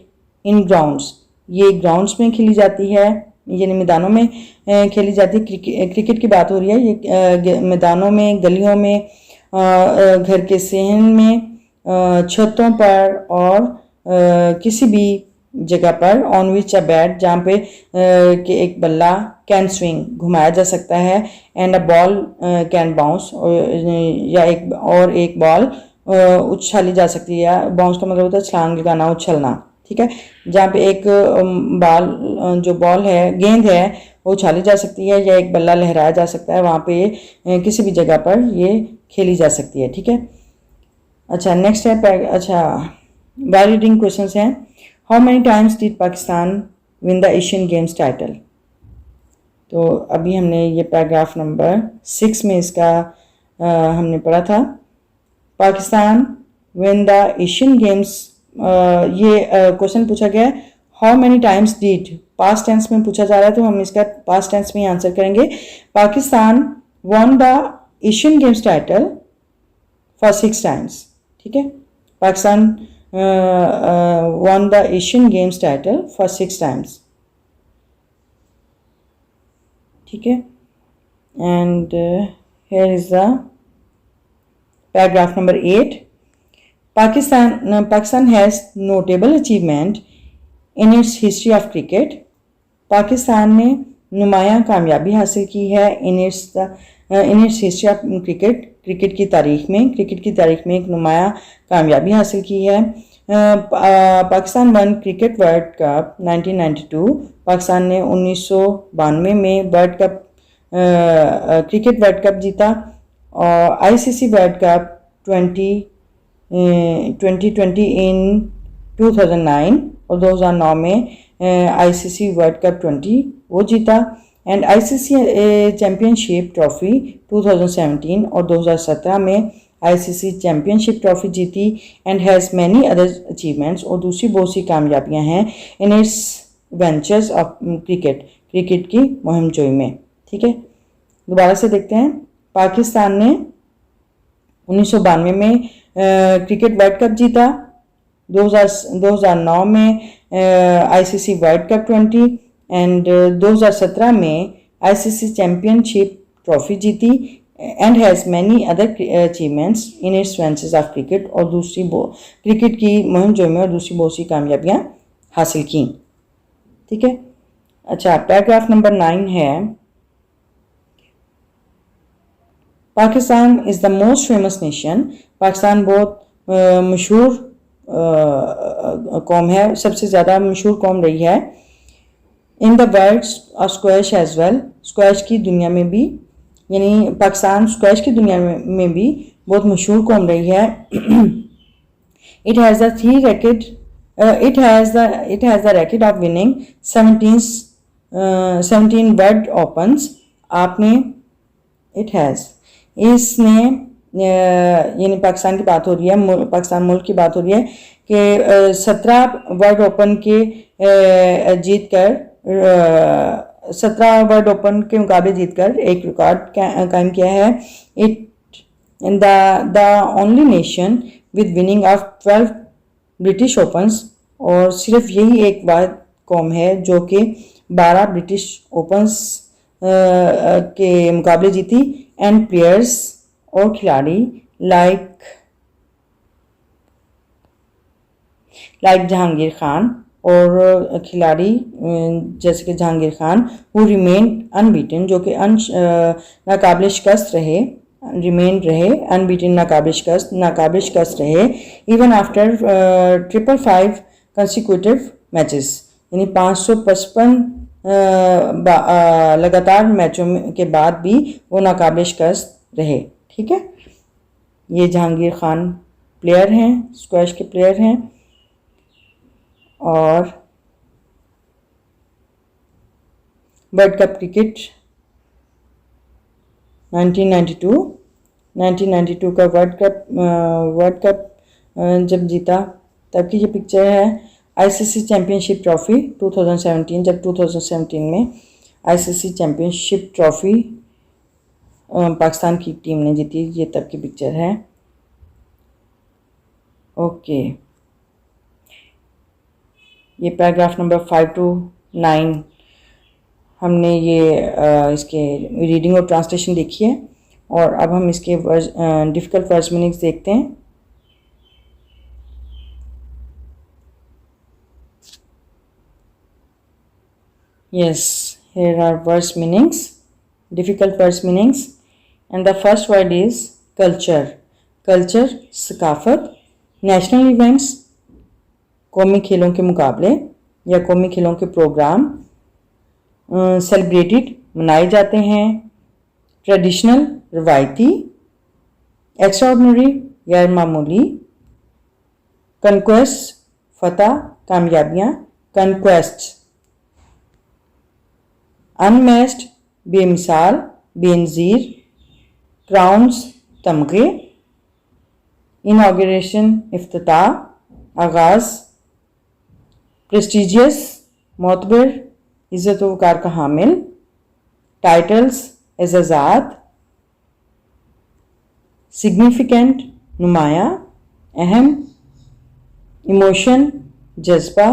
[SPEAKER 1] in grounds, ये ग्राउंड्स में खेली जाती है, यानी मैदानों में खेली जाती है। क्रिकेट की बात हो रही है, ये मैदानों में, गलियों में, घर के सहन में, छतों पर और किसी भी जगह पर, ऑन विच अ बैट, जहाँ पे कि एक बल्ला कैन स्विंग, घुमाया जा सकता है, and a ball can bounce, या एक बॉल उछाली जा सकती है। बाउंस का मतलब होता है छलांग लगाना, उछलना। ठीक है, जहाँ पे एक जो बॉल है, गेंद है, वो उछाली जा सकती है, या एक बल्ला लहराया जा सकता है, वहाँ पे किसी भी जगह पर ये खेली जा सकती है। ठीक है, अच्छा, नेक्स्ट है, अच्छा, बाय रीडिंग क्वेश्चंस हैं। How many times did Pakistan win the Asian games title? तो अभी हमने ये पैराग्राफ नंबर 6 में इसका हमने पढ़ा था। Pakistan win the Asian games, ये क्वेश्चन पूछा गया है how many times did, past tense में पूछा जा रहा है, तो हम इसका पास्ट टेंस में ही आंसर करेंगे। Pakistan won the Asian games title for 6 times। ठीक है, Pakistan won the Asian Games title for 6 times। ठीक है, and here is the paragraph number 8। Pakistan has notable achievement in its history of cricket। Pakistan ने नुमायां कामयाबी हासिल की है in its history of cricket, cricket की तारीख में एक नुमायां कामयाबी हासिल की है। Pakistan one cricket world cup 1992, Pakistan ने 1992 में क्रिकेट वर्ल्ड कप जीता। और आईसीसी वर्ल्ड कप 2020 इन 2009, और 2009 में आईसीसी वर्ल्ड कप 20 वो जीता। एंड आईसीसी चैम्पियनशिप ट्रॉफी 2017 और 2017 में आईसीसी चैम्पियनशिप ट्रॉफी जीती and has many other achievements, और दूसरी बहुत सी कामयाबियां हैं in its ventures of cricket की मुहिम जोई में। ठीक है, दोबारा से देखते हैं। पाकिस्तान ने 1992 में क्रिकेट वर्ल्ड कप जीता, 2009 में आईसीसी वर्ल्ड कप 20 एंड 2017 में आईसीसी चैम्पियनशिप ट्रॉफी जीती and has many other achievements in its ventures of cricket, और दूसरी क्रिकेट की मुहिम जो में और दूसरी बहुत सी कामयाबियां हासिल की। ठीक है, अच्छा, पैराग्राफ नंबर 9 है, Pakistan is the most famous nation. Pakistan बहुत मशहूर कौम है, सबसे ज़्यादा मशहूर कौम रही है। In the world of squash as well, squash की दुनिया में भी, यानी पाकिस्तान स्क्वैश की दुनिया में भी बहुत मशहूर कौम रही है। It has the three racket it has the record of winning 17 world opens. आपने इसने यानी पाकिस्तान की बात हो रही है, पाकिस्तान मुल्क की बात हो रही है कि 17 वर्ल्ड ओपन के जीत कर 17 वर्ल्ड ओपन के मुकाबले जीतकर एक रिकॉर्ड कायम किया है। It the only nation with winning of 12 British opens, और सिर्फ यही एक वाद कौम है जो कि 12 ब्रिटिश ओपन्स के मुकाबले जीती एंड प्लेयर्स और खिलाड़ी लाइक जहांगीर खान, और खिलाड़ी जैसे कि जहांगीर खान वो रिमेन अनबीटन, जो कि नाकाबिल शिकस्त रहे, अनबीटन नाकाबिल शिकस्त रहे इवन आफ्टर 555 कंसिक्यूटिव मैचेस, यानी 555 लगातार मैचों के बाद भी वो नाकाबिल शिकस्त रहे। ठीक है, ये जहांगीर खान प्लेयर हैं, स्क्वैश के प्लेयर हैं। और वर्ल्ड कप क्रिकेट 1992 का वर्ल्ड कप जब जीता तब की ये पिक्चर है। आईसीसी चैम्पियनशिप ट्रॉफी 2017, जब 2017 में आईसीसी चैम्पियनशिप ट्रॉफी पाकिस्तान की टीम ने जीती, ये तब की पिक्चर है। ओके, ये पैराग्राफ नंबर 5 to 9 हमने ये इसके रीडिंग और ट्रांसलेशन देखी है, और अब हम इसके डिफ़िकल्ट वर्ड्स मीनिंग्स देखते हैं। Yes, here are words meanings, difficult words meanings, and the first word is culture. Culture, सकाफत, national events, कौमी खेलों के मुकाबले या कौमी खेलों के प्रोग्राम, सेलिब्रेटेड, मनाए जाते हैं, ट्रेडिशनल, रवायती, एक्स्ट्राऑर्डिनरी, गैर मामूली, कंक्वेस्ट, फतह, कामयाबियाँ, कंक्वेस्ट, अनमैच्ड, बेमिसाल, बेनज़ीर, क्राउन्स, तमगे, इनॉग्रेशन, इफ्तिताह, आगाज़, प्रेस्टिजियस, मोतबर, इज़्ज़त व वक़ार का हामिल, टाइटल्स, एज़ाज़ात, सिग्निफिकेंट, नुमाया, अहम, इमोशन, जज्बा,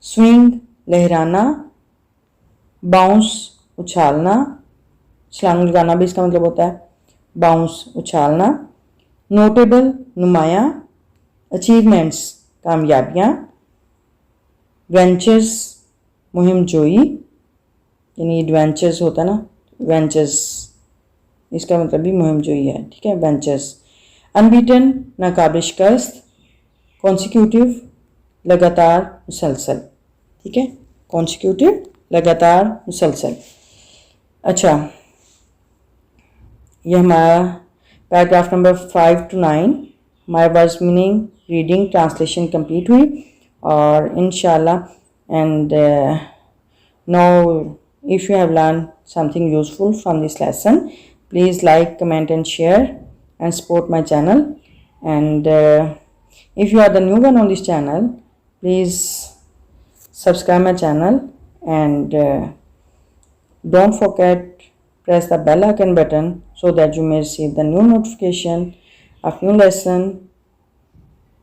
[SPEAKER 1] स्विंग, लहराना, बाउंस, उछालना, छलांग लगाना भी इसका मतलब होता है, बाउंस, उछालना, नोटेबल, नुमाया, अचीवमेंट्स, कामयाबियाँ, वेंचर्स, मुहिम जोई, यानी एडवेंचर्स होता है ना, वेंचर्स, इसका मतलब भी मुहिम जोई है। ठीक है, वेंचर्स, अनबीटन, नाकाबिल शिकस्त, कॉन्सिक्यूटिव, लगातार, मुसलसल। ठीक है, कॉन्सिक्यूटिव, लगातार, मुसलसल। अच्छा, ये हमारा पैराग्राफ नंबर 5 to 9 हमारा words meaning, reading, translation complete हुई, और इंशाल्लाह and now if you have learned something useful from this lesson, please like, comment and share, and support my channel. And if you are the new one on this channel, please subscribe my channel, and don't forget press the bell icon button so that you may receive the new notification of new lesson.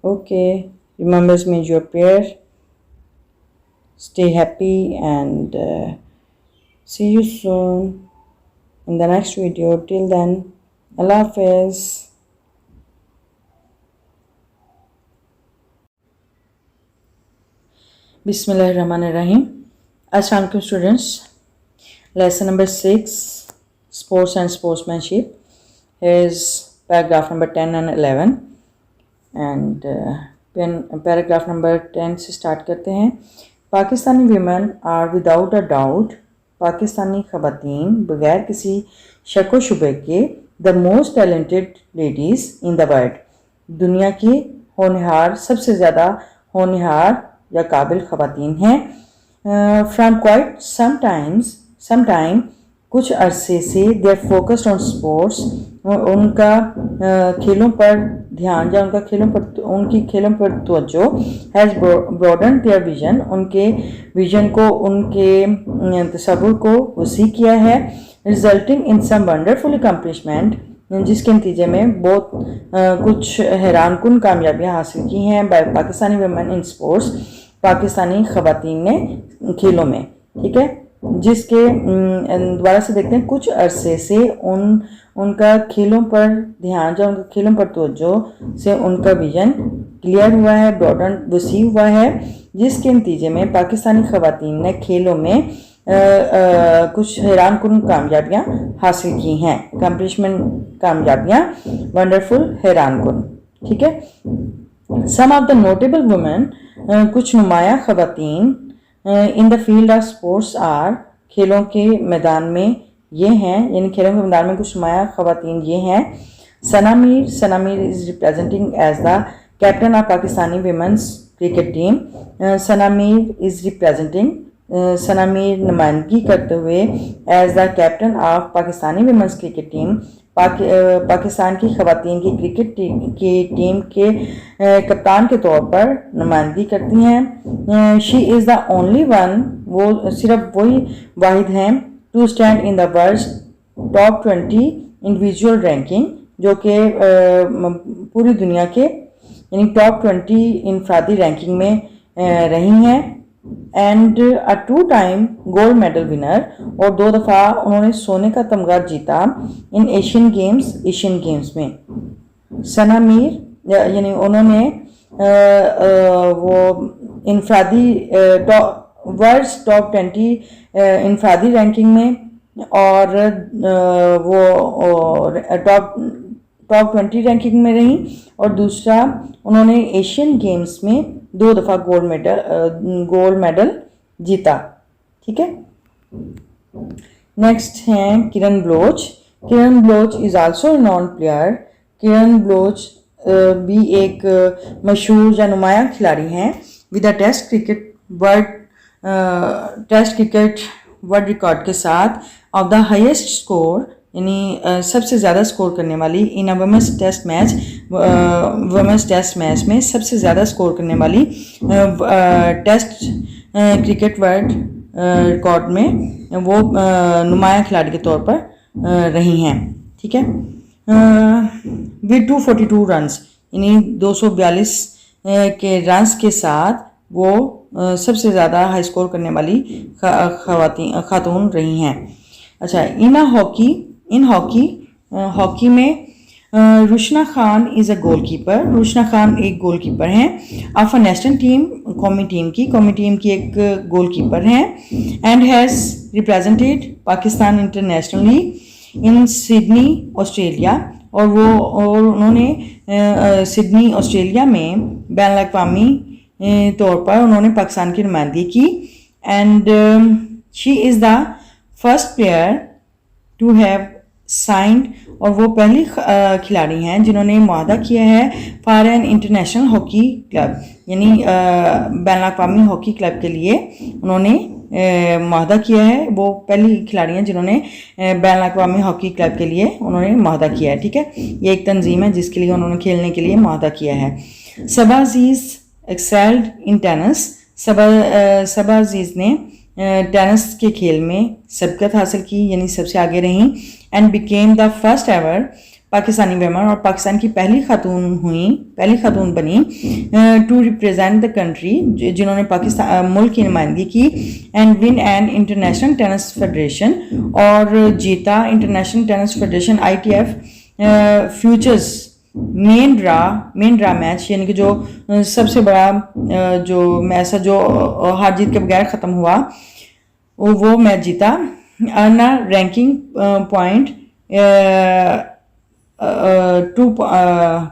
[SPEAKER 1] Okay, remember me your prayer. Stay happy, and see you soon in the next video. Till then, Allah Hafiz. Bismillahirrahmanirrahim. Assalamu alaikum students. Lesson number 6, Sports and Sportsmanship. Here is paragraph number 10 and 11. And paragraph number 10 से start करते हैं. Pakistani women are without a doubt, Pakistani ख़वातीन बगैर किसी शक व शुबे के the most talented ladies in the world, दुनिया की होनहार सबसे ज़्यादा होनहार या काबिल ख़वातीन हैं. From quite sometime कुछ अरसे से they are focused on sports, उनका खेलों पर ध्यान या उनकी खेलों पर तवज्जो has broadened their vision, उनके विजन को, उनके तसव्वुर को वसी किया है, resulting in some wonderful accomplishment, जिसके नतीजे में बहुत कुछ हैरानकुन कामयाबियाँ हासिल की हैं by Pakistani women in sports, Pakistani ख़वातीन ने खेलों में. ठीक है, जिसके दोबारा से देखते हैं. कुछ अरसे से उनका खेलों पर ध्यान या उनका खेलों पर तवज्जो से उनका विजन क्लियर हुआ है, ब्रॉडन वसी हुआ है, जिसके नतीजे में पाकिस्तानी ख़वातीन ने खेलों में कुछ हैरानकुन कामयाबियाँ हासिल की हैं. अकम्पलिशमेंट कामयाबियाँ, वंडरफुल, हैरानकुन. ठीक है. Some of the notable women, कुछ नुमाया ख़वातीन in the field of sports are, खेलों के मैदान में ये हैं, यानी खेलों के मैदान में कुछ नुमाया ख़वातीन ये हैं. Sana Mir is representing as the captain of Pakistani women's cricket team. Sana Mir नुमाइंदगी करते हुए as the captain of Pakistani women's cricket team, Pakistan की ख़वातीन की क्रिकेट की टीम के कप्तान के तौर पर नुमाइंदगी करती हैं. She is the only one, वो सिर्फ वही वाहिद हैं, to stand in the world top 20 individual ranking, जो कि पूरी दुनिया के यानी टॉप 20 इनफरादी रैंकिंग में रही हैं. And a 2-time gold medal winner, और 2 दफ़ा उन्होंने सोने का तमगा जीता इन एशियन गेम्स में. सना मीर यानी उन्होंने वो इनफरादी वर्ल्ड टॉप 20 इनफरादी रैंकिंग में और वो टॉप 20 रैंकिंग में रही, और दूसरा उन्होंने एशियन गेम्स में 2 दफ़ा गोल्ड मेडल जीता. ठीक है. नेक्स्ट हैं Kiran Baloch is also known player. Kiran Baloch भी एक मशहूर या नुमाया खिलाड़ी हैं with a test cricket world record के साथ ऑफ द हाईएस्ट स्कोर, यानी सबसे ज़्यादा स्कोर करने वाली इन अ वुमेंस टेस्ट मैच में सबसे ज़्यादा स्कोर करने वाली टेस्ट क्रिकेट वर्ल्ड रिकॉर्ड में वो नुमाया खिलाड़ी के तौर पर रही हैं. ठीक है. विद 242 रन्स, यानी 242 के रन्स के साथ वो सबसे ज़्यादा हाई स्कोर करने वाली खातून रही हैं. अच्छा. इन हॉकी में Rushna Khan is a goalkeeper. Rushna Khan एक गोलकीपर हैं. ऑफ अ नेशनल टीम, कौमी टीम की एक गोलकीपर हैं. And has represented Pakistan internationally in Sydney Australia, और उन्होंने सिडनी ऑस्ट्रेलिया में बैन अवी तौर पर उन्होंने पाकिस्तान की नुमाइंदगी की. And she is the first player to have signed, और वो पहली खिलाड़ी हैं जिन्होंने मुआहदा किया है for an international hockey club, यानी बैन अवी हॉकी क्लब के लिए उन्होंने मुआहदा किया है। वो पहली खिलाड़ी हैं जिन्होंने बैन अवी हॉकी क्लब के लिए उन्होंने मुआहदा किया है। ठीक है, ये एक तंजीम है जिसके लिए उन्होंने खेलने के लिए मुआहदा किया है। सबा अजीज़ एक्सेल्ड इन टेनिस। सबा अजीज़ ने टेनिस के खेल में सबकत हासिल की, यानी सबसे आगे रहीं। And became the first ever Pakistani women, और पाकिस्तान की पहली खातून बनी टू रिप्रेजेंट द कंट्री, जिन्होंने पाकिस्तान मुल्क की नुमाइंदगी की। And win an international tennis federation, और जीता international tennis federation ITF futures main draw match, यानी कि जो सबसे बड़ा जो मैच जो हार जीत के बगैर ख़त्म हुआ, वो मैच जीता। अर्ना रैंकिंग पॉइंट 2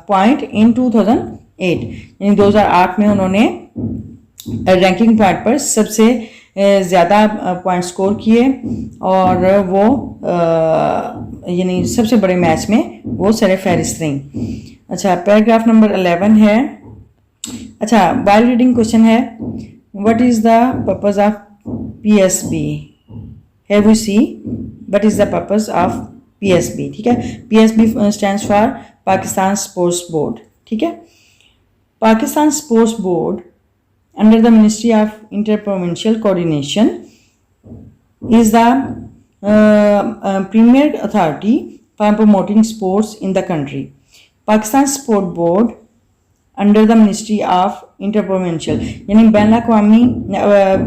[SPEAKER 1] पॉइंट इन 2008, यानी 2008 में उन्होंने रैंकिंग पॉइंट पर सबसे ज़्यादा पॉइंट स्कोर किए, और वो यानी सबसे बड़े मैच में वो सर फहरिस्त रहीं। अच्छा, पैराग्राफ नंबर 11 है। अच्छा, वाइल रीडिंग क्वेश्चन है, what is the purpose of PSB? Have you see what is the purpose of PSB? ठीक है, PSB stands for Pakistan sports board. ठीक है, Pakistan sports board under the Ministry of Interprovincial Coordination is the premier authority for promoting sports in the country. Pakistan Sport Board under the Ministry of Interprovincial, यानी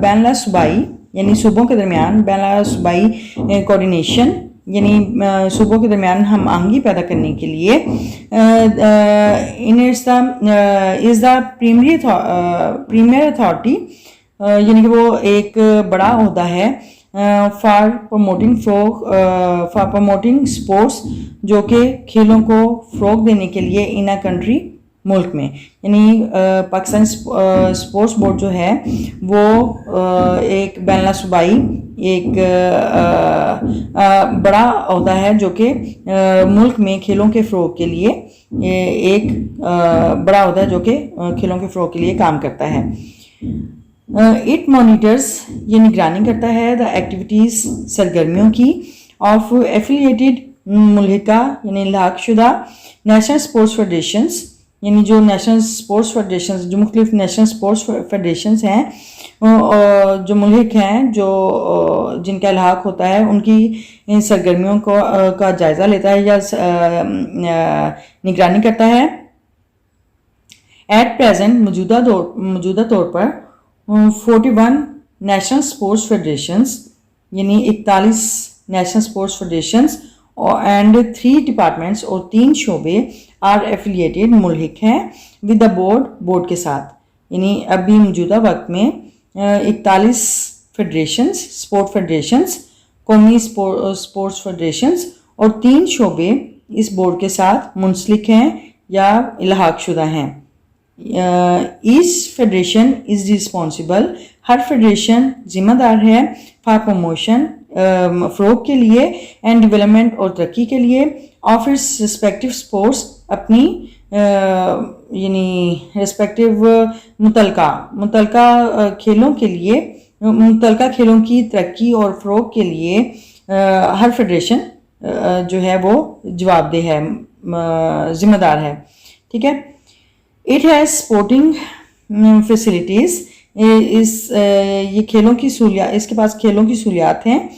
[SPEAKER 1] ban सूबाई, यानी सूबों के दरमियान ban सूबाई coordination, यानी सूबों के दरमियान हम आहंगी पैदा करने के लिए इज़ द प्रीमियर अथॉरिटी, यानी कि वो एक बड़ा ओहदा है फॉर प्रमोटिंग स्पोर्ट्स, जो कि खेलों को फ़रोग देने के लिए इन अ कंट्री, मुल्क में। यानी पाकिस्तान स्पोर्ट्स बोर्ड जो है वो एक बैन सूबाई एक बड़ा ओहदा है जो कि मुल्क में खेलों के फ़रोग के लिए एक बड़ा ओहदा है जो कि खेलों के फ़रोग के लिए काम करता है। इट मॉनिटर्स, ये निगरानी करता है द एक्टिविटीज़, सरगर्मियों की, ऑफ एफिलिएटेड मुल्हिका, यानी लाकशुदा नेशनल स्पोर्ट्स फेडरेशंस, यानी जो नेशनल स्पोर्ट्स फेडरेशंस, जो मुख्तलिफ नेशनल स्पोर्ट्स फेडरेशंस हैं, जो मुल्क हैं, जो जिनका इलाक़ होता है, उनकी इन सरगर्मियों को का जायज़ा लेता है या निगरानी करता है। एट प्रेजेंट, मौजूदा तौर पर 41 नेशनल स्पोर्ट्स फेडरेशंस, यानी 41 national sports federations and 3 departments और 3 शोबे आर एफिलिएटेड, मुल्हिक हैं विद द बोर्ड के साथ। यानी अभी मौजूदा वक्त में 41 फेडरेशंस, स्पोर्ट फेडरेशंस, कौमी स्पोर्ट्स फेडरेशंस और 3 शोबे इस बोर्ड के साथ मुंसलिक हैं या इल्हाक शुदा हैं। Each federation is responsible, her federation जिम्मेदार है फॉर प्रमोशन, फ़रोग के लिए, एंड डेवलपमेंट और तरक्की के लिए, ऑफ इट्स रिस्पेक्टिव स्पोर्ट्स, अपनी यानी रिस्पेक्टिव मुतलका खेलों के लिए, मुतलका खेलों की तरक्की और फ़रोग के लिए हर फेडरेशन जो है वो जवाबदेह है, ज़िम्मेदार है। ठीक है, इट हैज़ स्पोर्टिंग फैसिलिटीज़, ये खेलों की सहूलियात, इसके पास खेलों की सहूलियात हैं।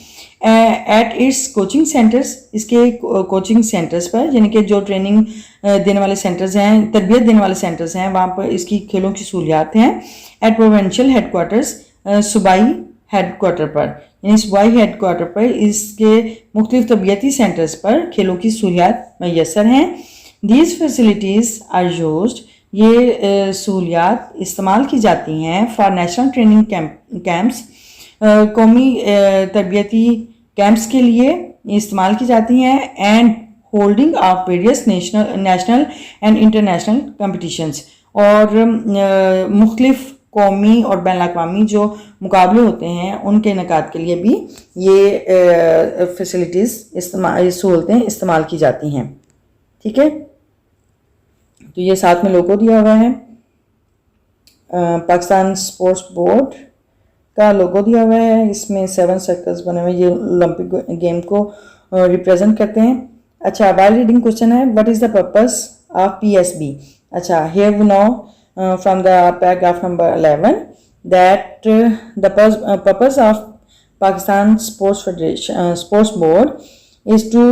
[SPEAKER 1] एट इट्स कोचिंग सेंटर्स, इसके कोचिंग सेंटर्स पर, यानी कि जो ट्रेनिंग देने वाले सेंटर्स हैं, तरबियत देने वाले सेंटर्स हैं, वहाँ पर इसकी खेलों की सहूलियात हैं। एट प्रोविंशियल हेडक्वार्टर्स, सूबाई हेडक्वार्टर पर, यानी सूबाई हेडक्वार्टर पर इसके मुख्तलिफ तरबियती सेंटर्स पर खेलों की सहूलियात मैसर हैं। दीज फैसिलिटीज़ आर यूज्ड, ये सहूलियात इस्तेमाल की जाती हैं फॉर नेशनल ट्रेनिंग कैंप्स, कौमी तरबियती कैंप्स के लिए इस्तेमाल की जाती हैं। And holding of various national and international competitions, और मुख्तलिफ कौमी और बैनुल-अक़वामी जो मुकाबले होते हैं उनके इनेकाद के लिए भी ये फैसिलिटीज़ सहूलतें इस्तेमाल की जाती हैं। ठीक है, तो ये साथ में लोगो दिया हुआ है। पाकिस्तान स्पोर्ट्स बोर्ड का लोगो दिया हुआ है, इसमें 7 सर्कल्स बने हुए हैं, ये ओलंपिक गेम को रिप्रेजेंट करते हैं। अच्छा, वाइल रीडिंग क्वेश्चन है, what is the purpose of PSB। अच्छा, here we know from the paragraph number 11 that the purpose of Pakistan Sports Federation Sports Board is to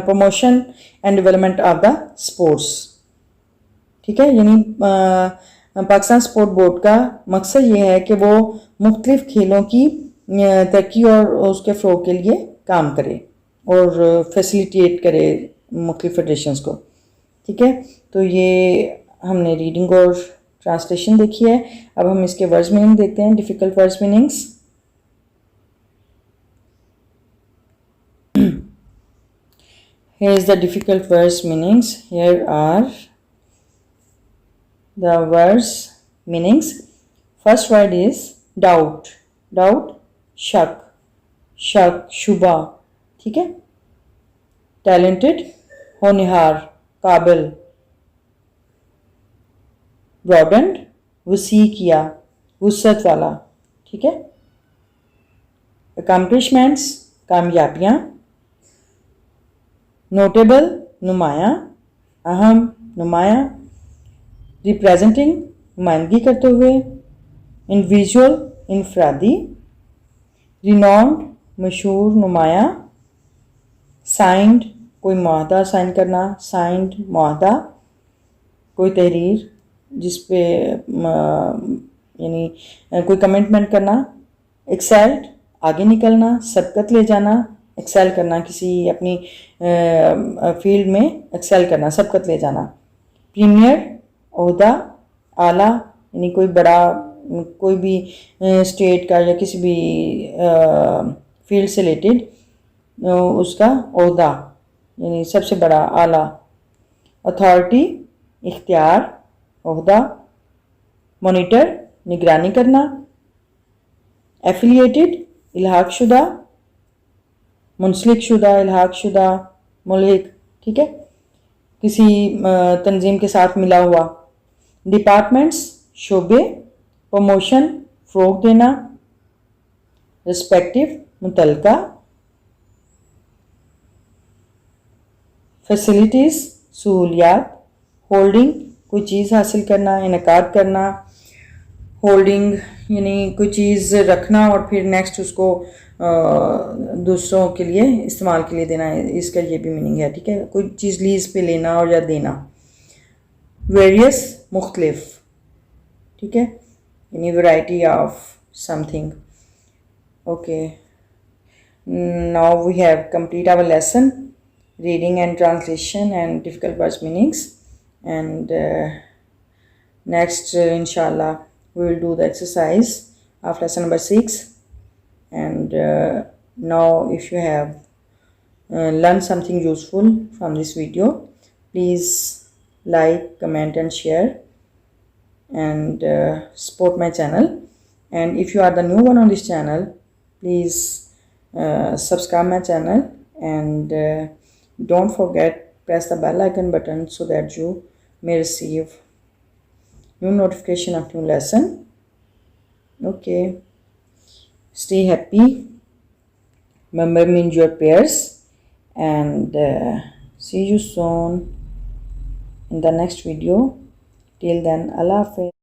[SPEAKER 1] promotion and development of the sports। ठीक है, यानी Pakistan sport board का मकसद ये है कि वो मुख्तलिफ खेलों की तरक्की और उसके फ़रोग़ के लिए काम करे और फैसिलिटेट करे मुख्तलिफ फेडरेशंस को। ठीक है, तो ये हमने रीडिंग और ट्रांसलेशन देखी है। अब हम इसके वर्ड्स मीनिंग देखते हैं, difficult words meanings. Here is the difficult words meanings. Here are the words meanings. First word is doubt। doubt, शक, शक, शुबा। ठीक है। talented, होनहार, काबिल। broadened, वसी किया, वुसअत वाला। ठीक है। accomplishments, कामयाबियाँ। नोटेबल, नुमाया, अहम, नुमाया। रिप्रेजेंटिंग, नुमाइंदगी करते हुए। इंडिविजुअल, इनफरादी। रिनाउंड, मशहूर, नुमाया। साइंड, कोई मुआहदा साइन करना, साइंड, मुआहदा। कोई तहरीर जिस पे यानी कोई कमिटमेंट करना। एक्सेल्ड, आगे निकलना, सबकत ले जाना। एक्सेल करना, किसी अपनी फील्ड में एक्सेल करना, सबकत ले जाना। प्रीमियर, ओहदा, आला, यानी कोई बड़ा, कोई भी स्टेट का या किसी भी फील्ड से रिलेटेड उसका ओहदा, यानी सबसे बड़ा, आला। अथॉरिटी, इख्तियार, ओहदा। मॉनिटर, निगरानी करना। एफिलिएटेड, इल्हाक शुदा, मुंसलिक शुदा, इल्हाक शुदा, मुल्हिक। ठीक है, किसी तंजीम के साथ मिला हुआ। डिपार्टमेंट्स, शोबे। प्रमोशन, फ़रोग़ देना। रिस्पेक्टिव, मुतलका। फैसिलिटीज़, सहूलियात। होल्डिंग, कोई चीज़ हासिल करना, इनकाद करना। होल्डिंग यानी कोई चीज़ रखना और फिर नेक्स्ट उसको दूसरों के लिए इस्तेमाल के लिए देना है, इसका ये भी मीनिंग है। ठीक है, कोई चीज़ लीज पे लेना और या देना। वेरियस, मुख्तलिफ। ठीक है, यानी variety of something. Okay, now we have complete our lesson, reading and translation and difficult words meanings, and next inshallah we will do the exercise of lesson number 6, and now if you have learned something useful from this video, please like, comment and share, and support my channel. And if you are the new one on this channel, please subscribe my channel, and don't forget press the bell icon button so that you may receive new notification of new lesson. Okay, stay happy, remember me in your prayers, and see you soon in the next video. Till then, Allah Hafiz.